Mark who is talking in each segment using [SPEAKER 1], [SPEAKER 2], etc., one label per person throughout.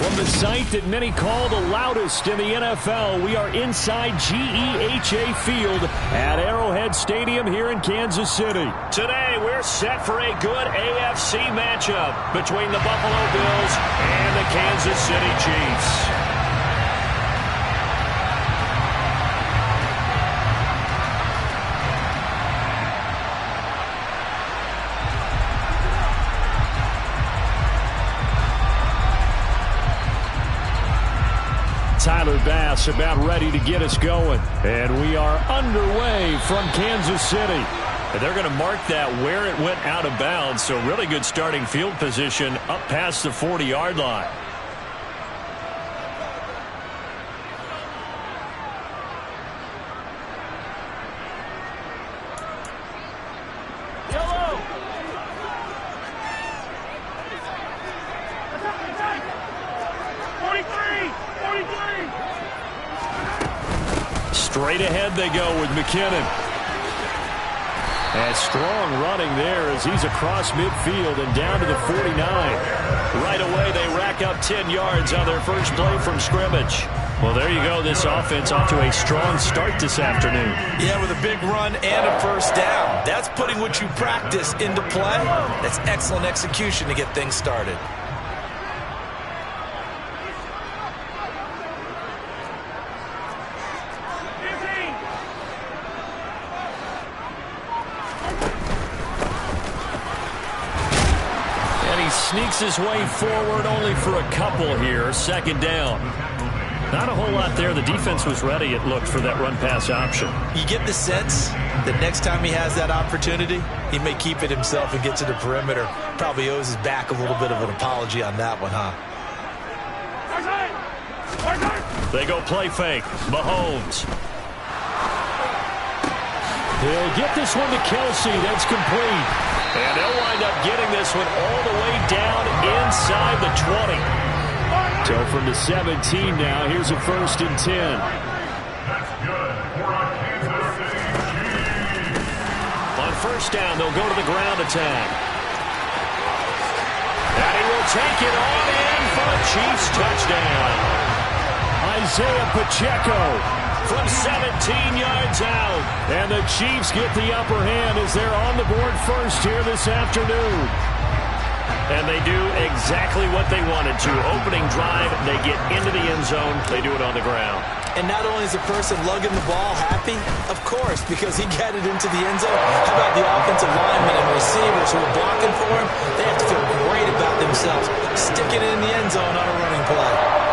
[SPEAKER 1] From the site that many call the loudest in the NFL, we are inside GEHA Field at Arrowhead Stadium here in Kansas City. Today, we're set for a good AFC matchup between the Buffalo Bills and the Kansas City Chiefs. Tyler Bass about ready to get us going. And we are underway from Kansas City. And they're going to mark that where it went out of bounds. So really good starting field position up past the 40-yard line. Straight ahead they go with McKinnon. And strong running there as he's across midfield and down to the 49. Right away they rack up 10 yards on their first play from scrimmage. Well, there you go. This offense off to a strong start this afternoon.
[SPEAKER 2] Yeah, with a big run and a first down. That's putting what you practice into play. That's excellent execution to get things started.
[SPEAKER 1] Sneaks his way forward only for a couple here. Second down. Not a whole lot there. The defense was ready, it looked, for that run-pass option.
[SPEAKER 2] You get the sense that next time he has that opportunity, he may keep it himself and get to the perimeter. Probably owes his back a little bit of an apology on that one, huh?
[SPEAKER 1] They go play fake. Mahomes. He'll get this one to Kelsey. That's complete. And they'll wind up getting this one all the way down inside the 20. So from the 17 now, here's a 1st and 10. On first down, they'll go to the ground attack. And he will take it on in for a Chiefs touchdown. Isaiah Pacheco from 17 yards out. And the Chiefs get the upper hand as they're on the board first here this afternoon. And they do exactly what they wanted to. Opening drive, they get into the end zone. They do it on the ground.
[SPEAKER 2] And not only is the person lugging the ball happy, of course, because he got it into the end zone. How about the offensive linemen and receivers who are blocking for him? They have to feel great about themselves, sticking it in the end zone on a running play.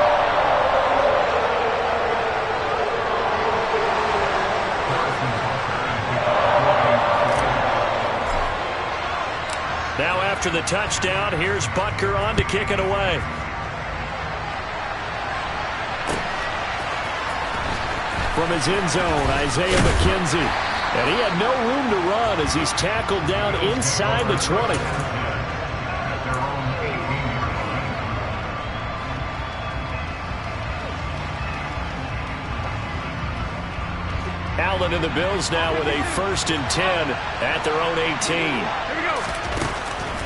[SPEAKER 1] Now after the touchdown, here's Butker on to kick it away. From his end zone, Isaiah McKenzie. And he had no room to run as he's tackled down inside the 20. Allen and the Bills now with a 1st and 10 at their own 18. Here we go.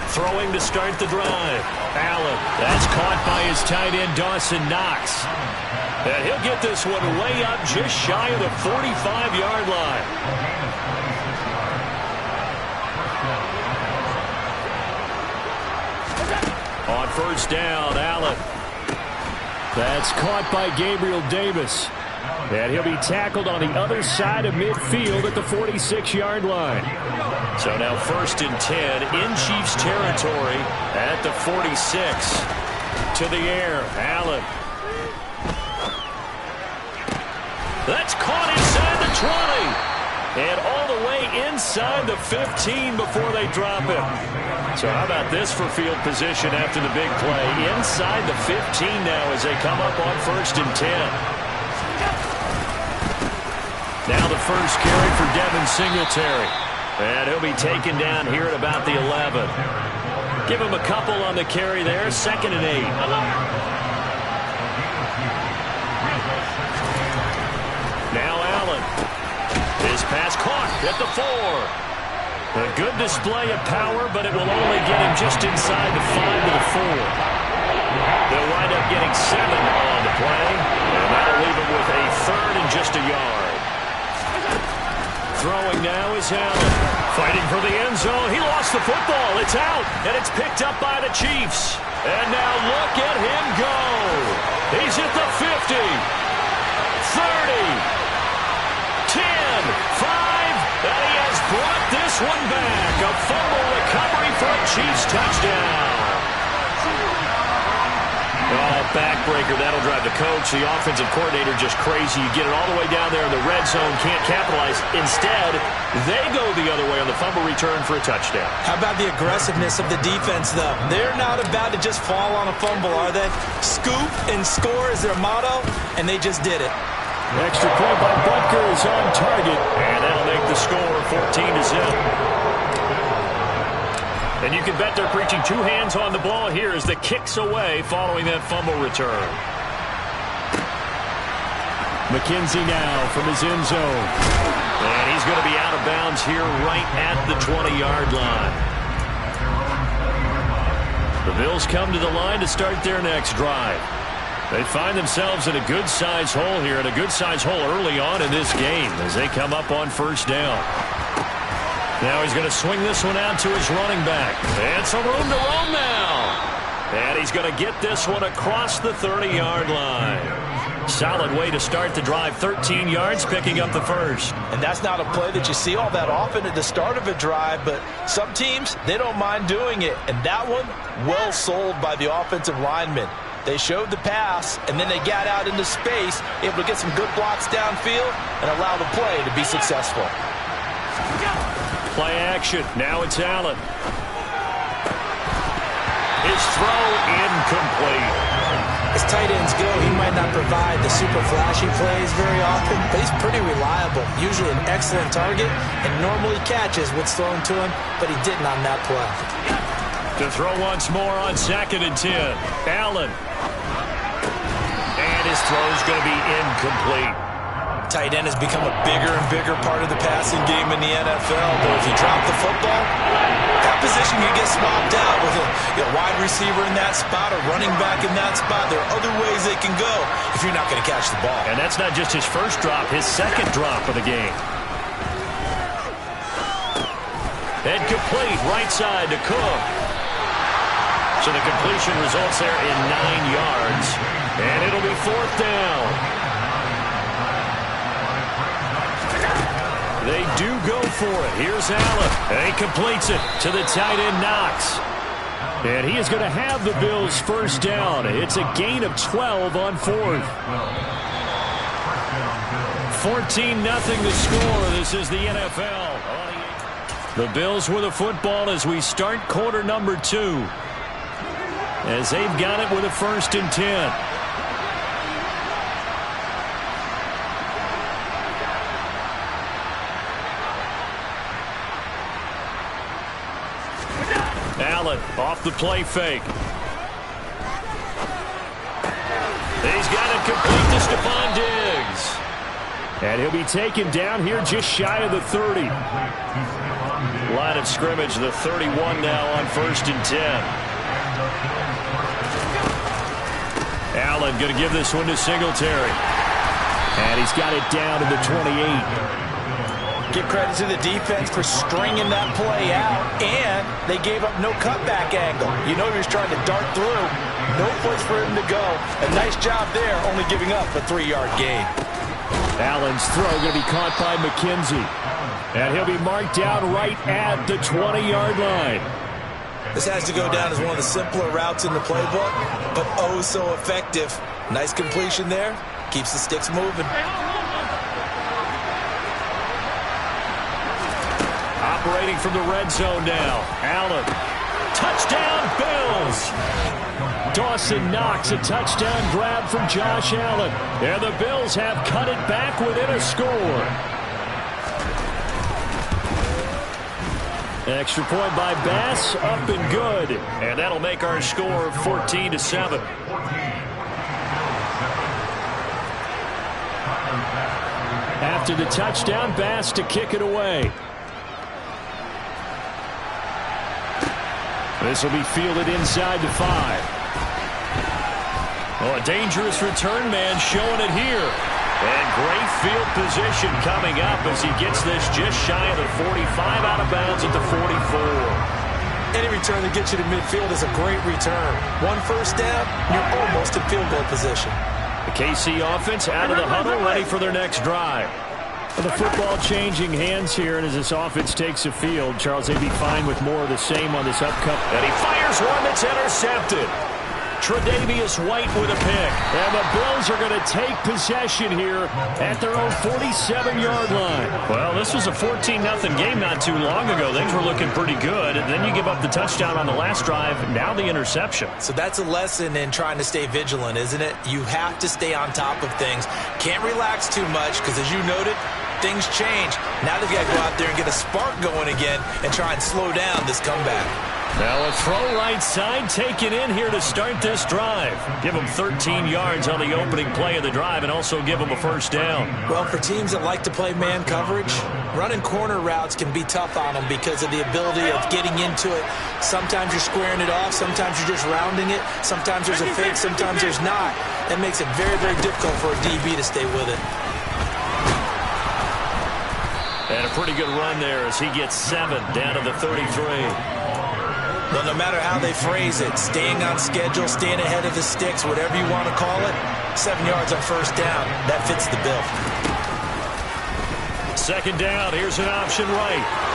[SPEAKER 1] Throwing to start the drive. Allen. That's caught by his tight end, Dawson Knox. And he'll get this one way up just shy of the 45-yard line. On first down, Allen. That's caught by Gabriel Davis. And he'll be tackled on the other side of midfield at the 46-yard line. So now 1st and 10 in Chiefs territory at the 46. To the air, Allen. That's caught inside the 20. And all the way inside the 15 before they drop him. So how about this for field position after the big play? Inside the 15 now as they come up on 1st and 10. Now the first carry for Devin Singletary. And he'll be taken down here at about the 11. Give him a couple on the carry there. 2nd and 8. Now Allen. His pass caught at the 4. A good display of power, but it will only get him just inside the 5 to the 4. They'll wind up getting 7 on the play, and that'll leave them with a third and just a yard. Throwing now is Allen. Fighting for the end zone. He lost the football. It's out, and it's picked up by the Chiefs. And now look at him go. He's at the 50, 30, 10, 5, and he has brought this one back. A fumble recovery for a Chiefs touchdown. Oh, backbreaker. That'll drive the coach, the offensive coordinator, just crazy. You get it all the way down there in the red zone, can't capitalize. Instead, they go the other way on the fumble return for a touchdown. How about the aggressiveness of the defense, though? They're not about to just fall on a fumble, are they? Scoop and score is their motto, and they just did it.
[SPEAKER 3] Extra point by Butker is on target, and that'll make the score 14-0.
[SPEAKER 1] And you can bet they're preaching 2 hands on the ball here as the kicks away following that fumble return.
[SPEAKER 3] McKenzie now from his end zone.
[SPEAKER 1] And he's going to be out of bounds here right at the 20-yard line. The Bills come to the line to start their next drive. They find themselves in a good-sized hole here, and a good-sized hole early on in this game as they come up on first down. Now he's going to swing this one out to his running back. And some room to roam now. And he's going to get this one across the 30-yard line. Solid way to start the drive. 13 yards, picking up the first.
[SPEAKER 2] And that's not a play that you see all that often at the start of a drive, but some teams, they don't mind doing it. And that one, well sold by the offensive lineman. They showed the pass, and then they got out into space, able to get some good blocks downfield and allow the play to be successful.
[SPEAKER 1] Play action. Now it's Allen. His throw incomplete.
[SPEAKER 2] As tight ends go, he might not provide the super flashy plays very often, but he's pretty reliable. Usually an excellent target and normally catches what's thrown to him, but he didn't on that play.
[SPEAKER 1] To throw once more on 2nd and 10. Allen. And his throw's going to be incomplete.
[SPEAKER 2] Tight end has become a bigger and bigger part of the passing game in the NFL, but if you drop the football, that position can get swapped out with a wide receiver in that spot, a running back in that spot. There are other ways they can go if you're not going to catch the ball.
[SPEAKER 1] And that's not just his first drop, his second drop of the game. And complete, right side to Cook. So the completion results there in 9 yards, and it'll be 4th down. They do go for it. Here's Allen. And he completes it to the tight end, Knox.
[SPEAKER 3] And he is going to have the Bills first down. It's a gain of 12 on 4th. 14-0 the score. This is the NFL. The Bills with a football as we start quarter number 2. As they've got it with a 1st and 10.
[SPEAKER 1] Allen off the play fake. He's got it complete to Stephon Diggs.
[SPEAKER 3] And he'll be taken down here just shy of the 30.
[SPEAKER 1] Line of scrimmage, the 31 now on 1st and 10. Allen going to give this one to Singletary.
[SPEAKER 3] And he's got it down to the 28.
[SPEAKER 2] Give credit to the defense for stringing that play out, and they gave up no cutback angle. You know he was trying to dart through. No place for him to go. A nice job there, only giving up a 3-yard gain.
[SPEAKER 3] Allen's throw going to be caught by McKenzie. And he'll be marked down right at the 20-yard line.
[SPEAKER 2] This has to go down as one of the simpler routes in the playbook, but oh so effective. Nice completion there. Keeps the sticks moving.
[SPEAKER 1] Operating from the red zone now. Allen. Touchdown, Bills.
[SPEAKER 3] Dawson Knox, a touchdown grab from Josh Allen. And the Bills have cut it back within a score. Extra point by Bass, up and good.
[SPEAKER 1] And that'll make our score 14-7.
[SPEAKER 3] After the touchdown, Bass to kick it away. This will be fielded inside the 5. Oh, a dangerous return man showing it here. And great field position coming up as he gets this just shy of the 45, out of bounds at the 44.
[SPEAKER 2] Any return that gets you to midfield is a great return. One first down, you're almost in field goal position.
[SPEAKER 3] The KC offense out of the huddle, ready for their next drive. Well, the football changing hands here, and as this offense takes the field, Charles, they'd be fine with more of the same on this upcoming. And he fires one that's intercepted. Tre'Davious White with a pick. And the Bills are going to take possession here at their own 47-yard line. Well, this was a 14-0 game not too long ago. Things were looking pretty good. And then you give up the touchdown on the last drive. Now the interception.
[SPEAKER 2] So that's a lesson in trying to stay vigilant, isn't it? You have to stay on top of things. Can't relax too much because, as you noted, things change. Now they've got to go out there and get a spark going again and try and slow down this comeback.
[SPEAKER 3] Now a throw right side taken in here to start this drive. Give them 13 yards on the opening play of the drive and also give them a first down.
[SPEAKER 2] Well, for teams that like to play man coverage, running corner routes can be tough on them because of the ability of getting into it. Sometimes you're squaring it off. Sometimes you're just rounding it. Sometimes there's a fake. Sometimes there's not. That makes it very, very difficult for a DB to stay with it.
[SPEAKER 3] And a pretty good run there as he gets 7 down to the 33.
[SPEAKER 2] Well, no matter how they phrase it, staying on schedule, staying ahead of the sticks, whatever you want to call it, 7 yards on first down, that fits the bill.
[SPEAKER 3] Second down, here's an option right.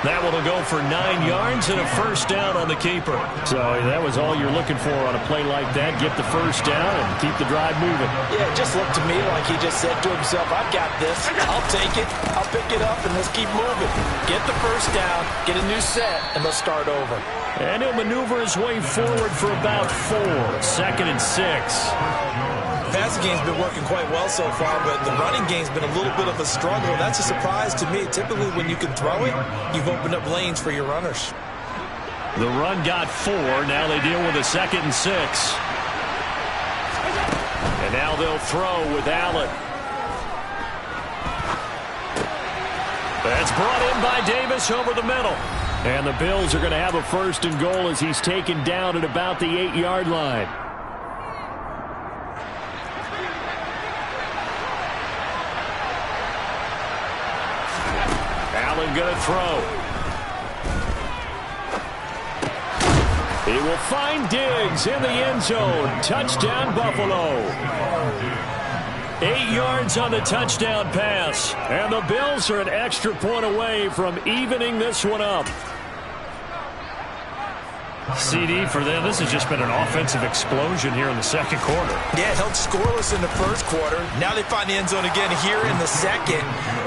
[SPEAKER 3] That one will go for 9 yards and a first down on the keeper. So that was all you're looking for on a play like that. Get the first down and keep the drive moving.
[SPEAKER 2] Yeah, it just looked to me like he just said to himself, I've got this. I'll take it. I'll pick it up, and let's keep moving. Get the first down, get a new set, and let's start over.
[SPEAKER 3] And he'll maneuver his way forward for about 4. 2nd and 6.
[SPEAKER 2] Passing game's been working quite well so far, but the running game's been a little bit of a struggle. That's a surprise to me. Typically, when you can throw it, you've opened up lanes for your runners.
[SPEAKER 3] The run got 4. Now they deal with a 2nd and 6. And now they'll throw with Allen. That's brought in by Davis over the middle. And the Bills are going to have a 1st and goal as he's taken down at about the 8-yard line. Allen going to throw. He will find Diggs in the end zone. Touchdown, Buffalo. 8 yards on the touchdown pass. And the Bills are an extra point away from evening this one up. CD for them. This has just been an offensive explosion here in the second quarter.
[SPEAKER 2] Yeah, held scoreless in the first quarter. Now they find the end zone again here in the second.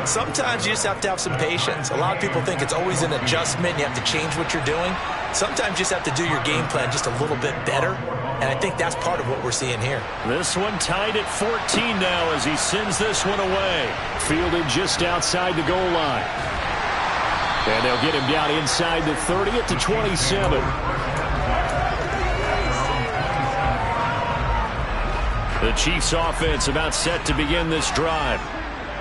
[SPEAKER 2] Sometimes you just have to have some patience. A lot of people think it's always an adjustment. You have to change what you're doing. Sometimes you just have to do your game plan just a little bit better. And I think that's part of what we're seeing here.
[SPEAKER 3] This one tied at 14 now as he sends this one away. Fielded just outside the goal line. And they'll get him down inside the 30 at the 27. The Chiefs offense about set to begin this drive.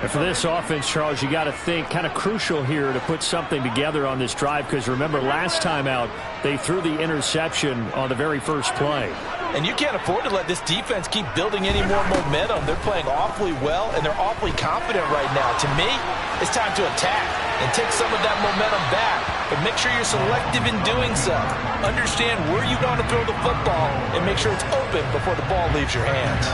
[SPEAKER 3] And for this offense, Charles, you got to think kind of crucial here to put something together on this drive, because remember last time out they threw the interception on the very first play.
[SPEAKER 2] And you can't afford to let this defense keep building any more momentum. They're playing awfully well, and they're awfully confident right now. To me, it's time to attack and take some of that momentum back. But make sure you're selective in doing so. Understand where you want to throw the football and make sure it's open before the ball leaves your hands.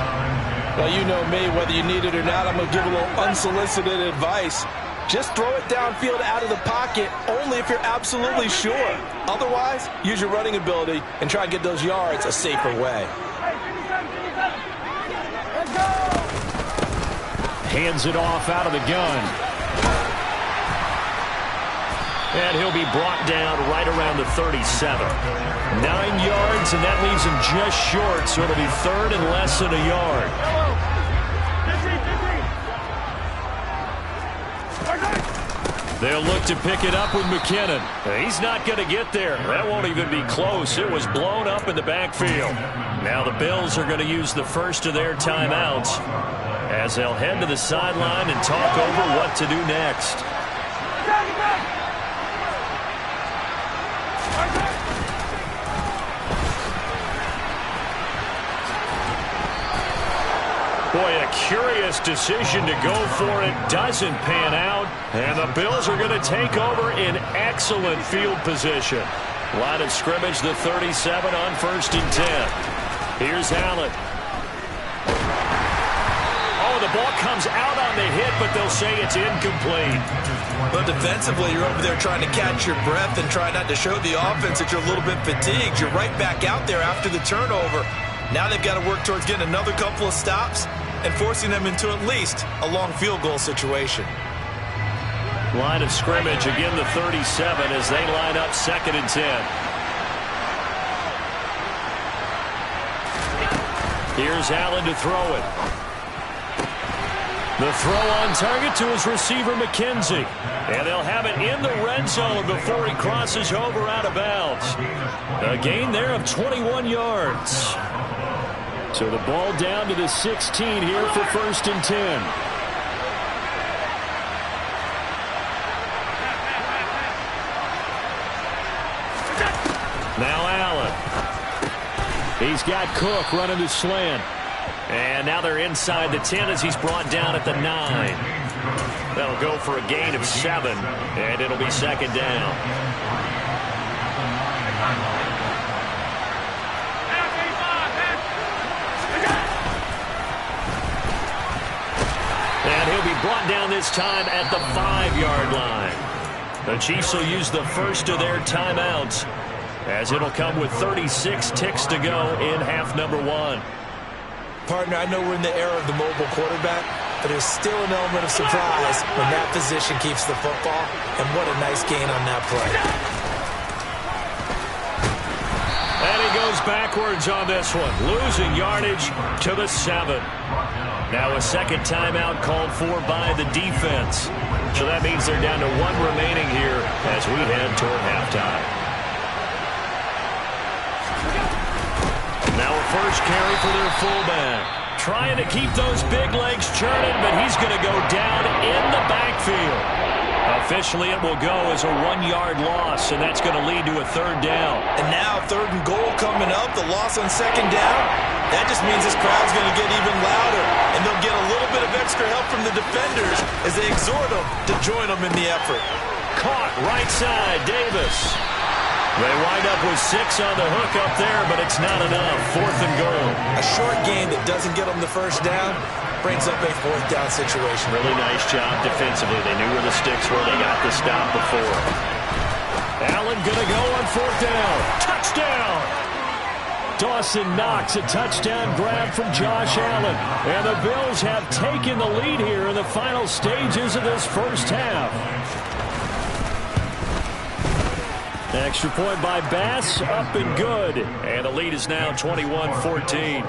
[SPEAKER 2] Well, you know me, whether you need it or not, I'm going to give a little unsolicited advice. Just throw it downfield out of the pocket only if you're absolutely sure. Otherwise, use your running ability and try and get those yards a safer way.
[SPEAKER 3] Hands it off out of the gun. And he'll be brought down right around the 37. 9 yards, and that leaves him just short, so it'll be 3rd and less than a yard. They'll look to pick it up with McKinnon. He's not going to get there. That won't even be close. It was blown up in the backfield. Now the Bills are going to use the first of their timeouts as they'll head to the sideline and talk over what to do next.
[SPEAKER 1] curious decision to go for it. Doesn't pan out. And the Bills are going to take over in excellent field position. Line of scrimmage, the 37 on 1st and 10. Here's Allen. Oh, the ball comes out on the hit, but they'll say it's incomplete.
[SPEAKER 2] But defensively, you're over there trying to catch your breath and try not to show the offense that you're a little bit fatigued. You're right back out there after the turnover. Now they've got to work towards getting another couple of stops and forcing them into at least a long field goal situation.
[SPEAKER 3] Line of scrimmage, again the 37 as they line up 2nd and 10. Here's Allen to throw it. The throw on target to his receiver, McKenzie. And they'll have it in the red zone before he crosses over out of bounds. A gain there of 21 yards. So the ball down to the 16 here for 1st and 10. Now Allen. He's got Cook running the slant. And now they're inside the 10 as he's brought down at the 9. That'll go for a gain of 7, and it'll be 2nd down. And he'll be brought down this time at the 5-yard line. The Chiefs will use the first of their timeouts, as it'll come with 36 ticks to go in half number 1.
[SPEAKER 2] Partner, I know we're in the era of the mobile quarterback, but there's still an element of surprise when that position keeps the football, and what a nice gain on that play.
[SPEAKER 1] And he goes backwards on this one, losing yardage to the 7. Now a second timeout called for by the defense. So that means they're down to 1 remaining here as we head toward halftime. Now a first carry for their fullback. Trying to keep those big legs churning, but he's going to go down in the backfield. Officially, it will go as a 1-yard loss, and that's going to lead to a 3rd down.
[SPEAKER 2] And now 3rd and goal coming up, the loss on 2nd down. That just means this crowd's going to get even louder, and they'll get a little bit of extra help from the defenders as they exhort them to join them in the effort.
[SPEAKER 1] Caught right side, Davis. They wind up with 6 on the hook up there, but it's not enough. 4th and goal.
[SPEAKER 2] A short gain that doesn't get them the 1st down brings up a 4th down situation.
[SPEAKER 3] Really nice job defensively. They knew where the sticks were. They got the stop before.
[SPEAKER 1] Allen going to go on 4th down. Touchdown! Dawson Knox, a touchdown grab from Josh Allen. And the Bills have taken the lead here in the final stages of this first half. Extra point by Bass, up and good. And the lead is now 21-14.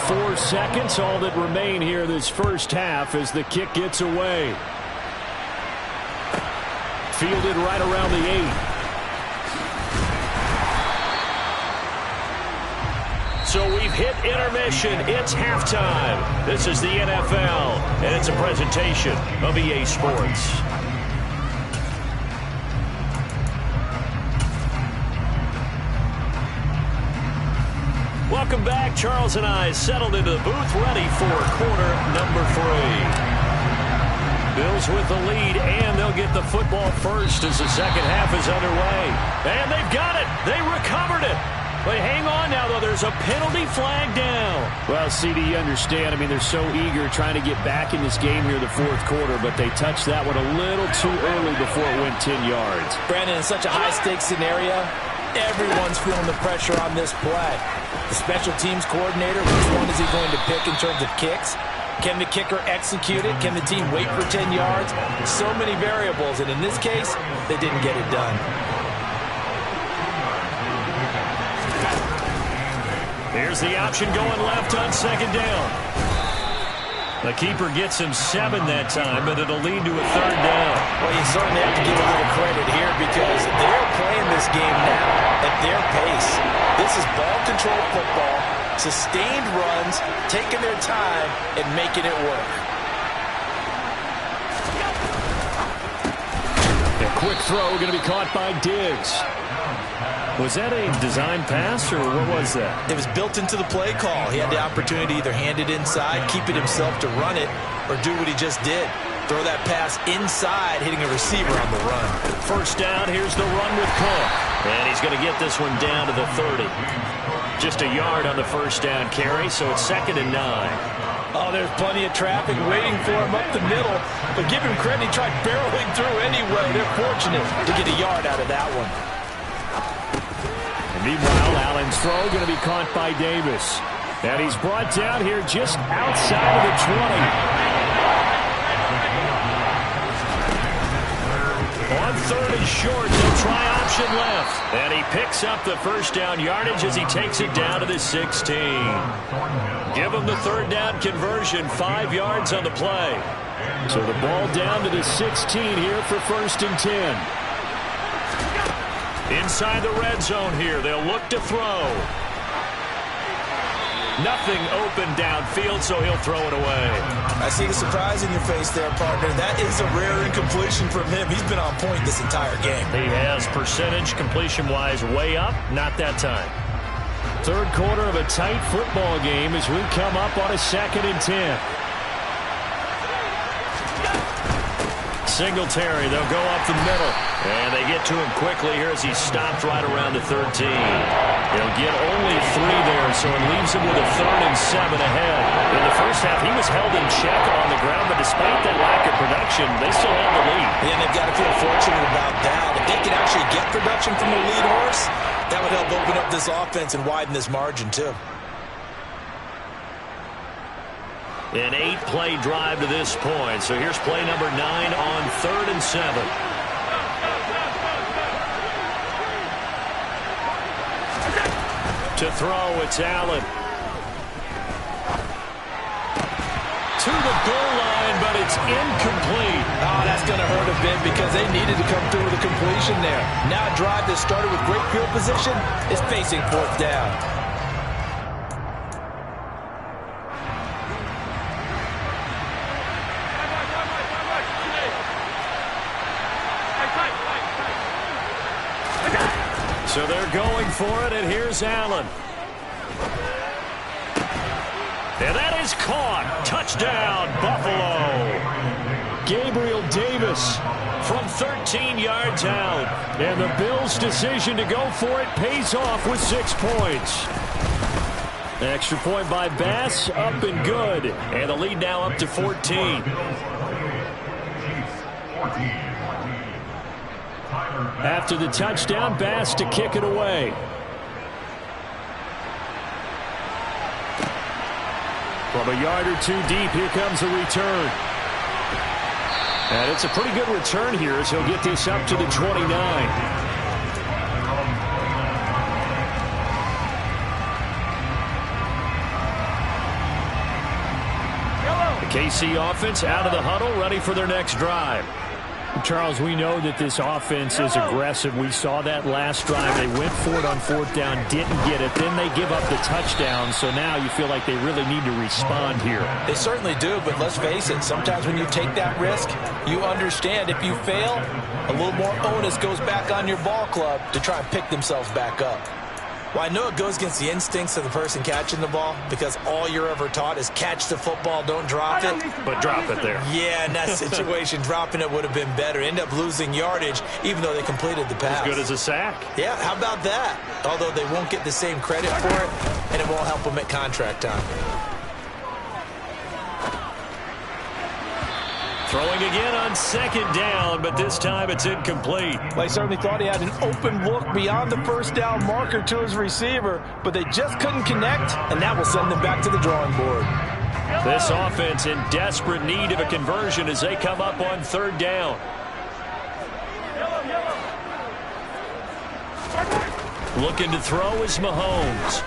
[SPEAKER 1] Four seconds, all that remain here this first half as the kick gets away. Fielded right around the 8. So we've hit intermission. It's halftime. This is the NFL, and it's a presentation of EA Sports. Welcome back. Charles and I settled into the booth, ready for quarter number 3. Bills with the lead, and they'll get the football first as the second half is underway. And they've got it. They recovered it. But hang on now, though. There's a penalty flag down.
[SPEAKER 3] Well, CD, you understand. I mean, they're so eager trying to get back in this game here in the fourth quarter, but they touched that one a little too early before it went 10 yards.
[SPEAKER 4] Brandon, in such a high-stakes scenario, everyone's feeling the pressure on this play. The special teams coordinator, which one is he going to pick in terms of kicks? Can the kicker execute it? Can the team wait for 10 yards? So many variables, and in this case, they didn't get it done.
[SPEAKER 1] Here's the option going left on second down. The keeper gets him 7 that time, but it'll lead to a third down.
[SPEAKER 4] Well, you certainly have to give a little credit here because they're playing this game now at their pace. This is ball control football, sustained runs, taking their time and making it work.
[SPEAKER 1] A quick throw going to be caught by Diggs.
[SPEAKER 3] Was that a design pass, or what was that?
[SPEAKER 2] It was built into the play call. He had the opportunity to either hand it inside, keep it himself to run it, or do what he just did. Throw that pass inside, hitting a receiver on the run.
[SPEAKER 3] First down, here's the run with Cook. And he's going to get this one down to the 30. Just a yard on the first down carry, so it's 2nd and 9.
[SPEAKER 4] Oh, there's plenty of traffic waiting for him up the middle. But give him credit, he tried barreling through anyway. They're fortunate to get a yard out of that one.
[SPEAKER 3] And meanwhile, Allen's throw going to be caught by Davis. And he's brought down here just outside of the 20. On 3rd and short, they'll try option left. And he picks up the first down yardage as he takes it down to the 16. Give him the 3rd down conversion, 5 yards on the play. So the ball down to the 16 here for 1st and 10. Inside the red zone here, they'll look to throw. Nothing open downfield, so he'll throw it away.
[SPEAKER 2] I see the surprise in your face there, partner. That is a rare incompletion from him. He's been on point this entire game.
[SPEAKER 3] He has percentage completion-wise way up, not that time. 3rd quarter of a tight football game as we come up on a 2nd and 10. Singletary, they'll go up the middle. And they get to him quickly here as he stopped right around the 13. They'll get only 3 there, so it leaves him with a 3rd and 7 ahead. In the first half, he was held in check on the ground, but despite that lack of production, they still have the lead.
[SPEAKER 2] Yeah, and they've got to feel fortunate about that. If they can actually get production from the lead horse, that would help open up this offense and widen this margin, too.
[SPEAKER 3] An 8-play drive to this point. So here's play number 9 on 3rd and 7. To throw, it's Allen. To the goal line, but it's incomplete.
[SPEAKER 4] Oh, that's going to hurt a bit because they needed to come through with a completion there. Now a drive that started with great field position is facing 4th down.
[SPEAKER 3] So they're going for it, and here's Allen. And that is caught. Touchdown, Buffalo. Gabriel Davis from 13 yards out. And the Bills' decision to go for it pays off with 6 points. Extra point by Bass, up and good. And the lead now up to 14. After the touchdown, Bass to kick it away. From a yard or 2 deep, here comes the return. And it's a pretty good return here as he'll get this up to the 29. The KC offense out of the huddle, ready for their next drive. Charles, we know that this offense is aggressive. We saw that last drive. They went for it on 4th down, didn't get it. Then they give up the touchdown. So now you feel like they really need to respond here.
[SPEAKER 4] They certainly do, but let's face it. Sometimes when you take that risk, you understand if you fail, a little more onus goes back on your ball club to try and pick themselves back up.
[SPEAKER 2] Well, I know it goes against the instincts of the person catching the ball because all you're ever taught is catch the football, don't drop it.
[SPEAKER 3] But drop it there.
[SPEAKER 2] Yeah, in that situation, dropping it would have been better. End up losing yardage even though they completed the pass.
[SPEAKER 3] As good as a sack.
[SPEAKER 2] Yeah, how about that? Although they won't get the same credit for it, and it won't help them at contract time.
[SPEAKER 3] Throwing again on 2nd down, but this time it's incomplete.
[SPEAKER 4] They certainly thought he had an open look beyond the 1st down marker to his receiver, but they just couldn't connect, and that will send them back to the drawing board.
[SPEAKER 3] This offense in desperate need of a conversion as they come up on 3rd down. Looking to throw is Mahomes.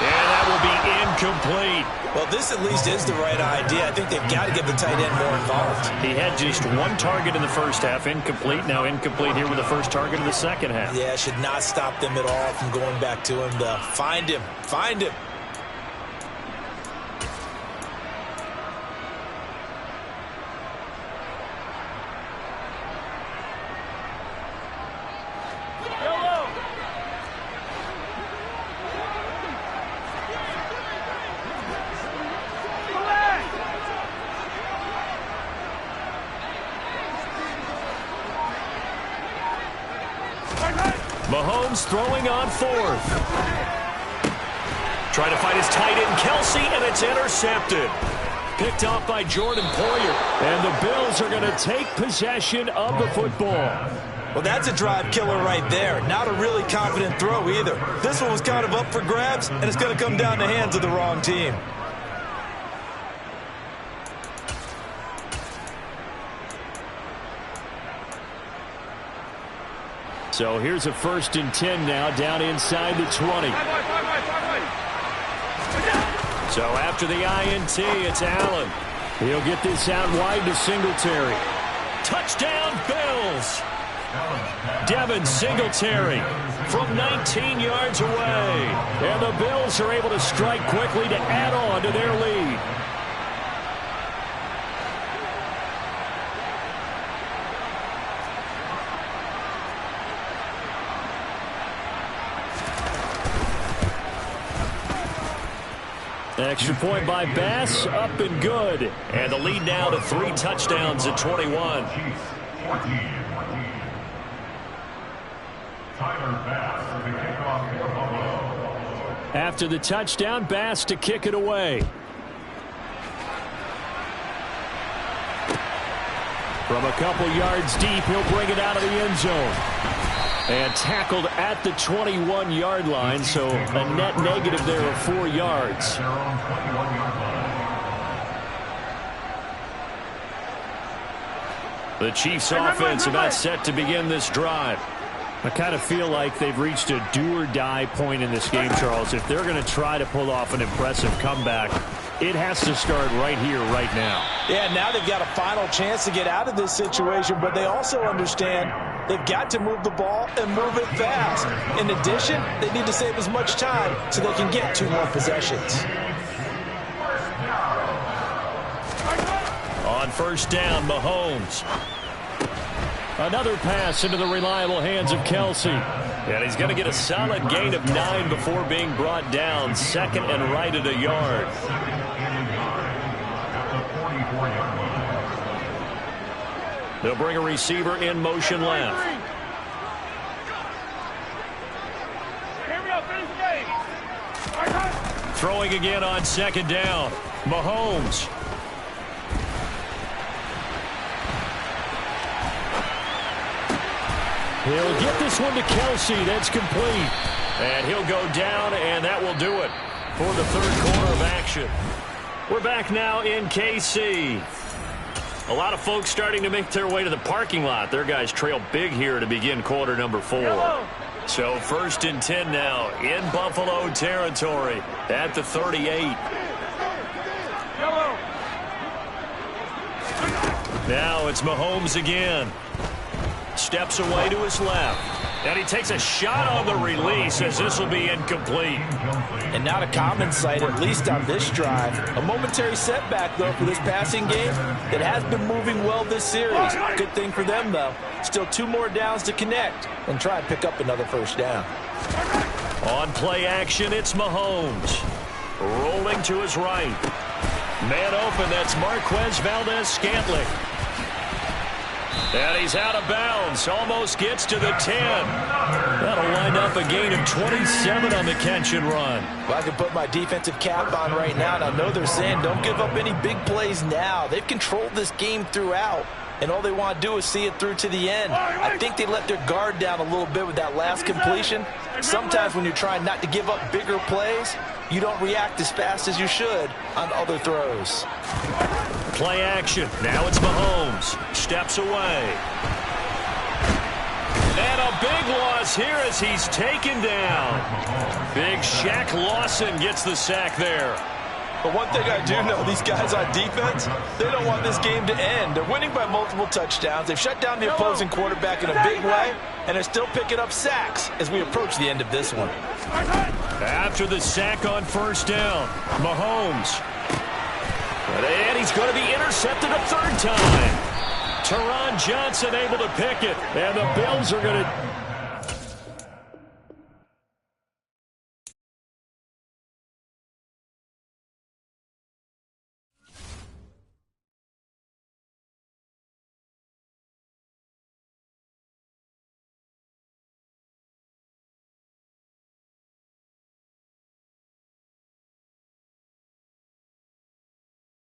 [SPEAKER 3] And that will be incomplete.
[SPEAKER 2] Well, this at least is the right idea. I think they've got to get the tight end more involved.
[SPEAKER 3] He had just 1 target in the first half, incomplete. Now incomplete here with the first target of the second half.
[SPEAKER 2] Yeah, should not stop them at all from going back to him to find him. Find him.
[SPEAKER 3] Mahomes throwing on fourth. Trying to find his tight end, Kelsey, and it's intercepted. Picked off by Jordan Poyer. And the Bills are going to take possession of the football.
[SPEAKER 2] Well, that's a drive killer right there. Not a really confident throw either. This one was kind of up for grabs, and it's going to come down the hands of the wrong team.
[SPEAKER 3] So here's a 1st and 10 now, down inside the 20. So after the INT, it's Allen. He'll get this out wide to Singletary. Touchdown, Bills! Devin Singletary from 19 yards away. And the Bills are able to strike quickly to add on to their lead. Extra point by Bass, up and good. And the lead now to 3 touchdowns at 21. After the touchdown, Bass to kick it away. From a couple yards deep, he'll bring it out of the end zone. And tackled at the 21-yard line, so a net negative there of 4 yards. The Chiefs' offense about set to begin this drive. I kind of feel like they've reached a do-or-die point in this game, Charles. If they're going to try to pull off an impressive comeback, it has to start right here, right now.
[SPEAKER 4] Yeah, now they've got a final chance to get out of this situation, but they also understand they've got to move the ball and move it fast. In addition, they need to save as much time so they can get 2 more possessions.
[SPEAKER 3] On 1st down, Mahomes. Another pass into the reliable hands of Kelsey. And he's going to get a solid gain of 9 before being brought down. 2nd and right at a yard. They'll bring a receiver in motion left. Throwing again on 2nd down. Mahomes. He'll get this one to Kelsey. That's complete. And he'll go down, and that will do it for the 3rd quarter of action. We're back now in KC. A lot of folks starting to make their way to the parking lot. Their guys trail big here to begin quarter number 4. So 1st and 10 now in Buffalo territory at the 38. Now it's Mahomes again. Steps away to his left. And he takes a shot on the release as this will be incomplete.
[SPEAKER 4] And not a common sight, at least on this drive. A momentary setback, though, for this passing game that has been moving well this series. Good thing for them, though. Still 2 more downs to connect and try and pick up another 1st down.
[SPEAKER 3] On play action, it's Mahomes. Rolling to his right. Man open, that's Marquez Valdez-Scantling. And he's out of bounds. Almost gets to the 10. That'll wind up a gain of 27 on the catch and run.
[SPEAKER 4] Well, I can put my defensive cap on right now, and I know they're saying don't give up any big plays now. They've controlled this game throughout, and all they want to do is see it through to the end. I think they let their guard down a little bit with that last completion. Sometimes when you're trying not to give up bigger plays, you don't react as fast as you should on other throws.
[SPEAKER 3] Play action. Now it's Mahomes. Steps away. And a big loss here as he's taken down. Big Shaq Lawson gets the sack there.
[SPEAKER 2] But one thing I do know, these guys on defense, they don't want this game to end. They're winning by multiple touchdowns. They've shut down the opposing quarterback in a big way, and they're still picking up sacks as we approach the end of this one.
[SPEAKER 3] After the sack on 1st down, Mahomes. And he's going to be intercepted a 3rd time. Teron Johnson able to pick it. And the Bills are going to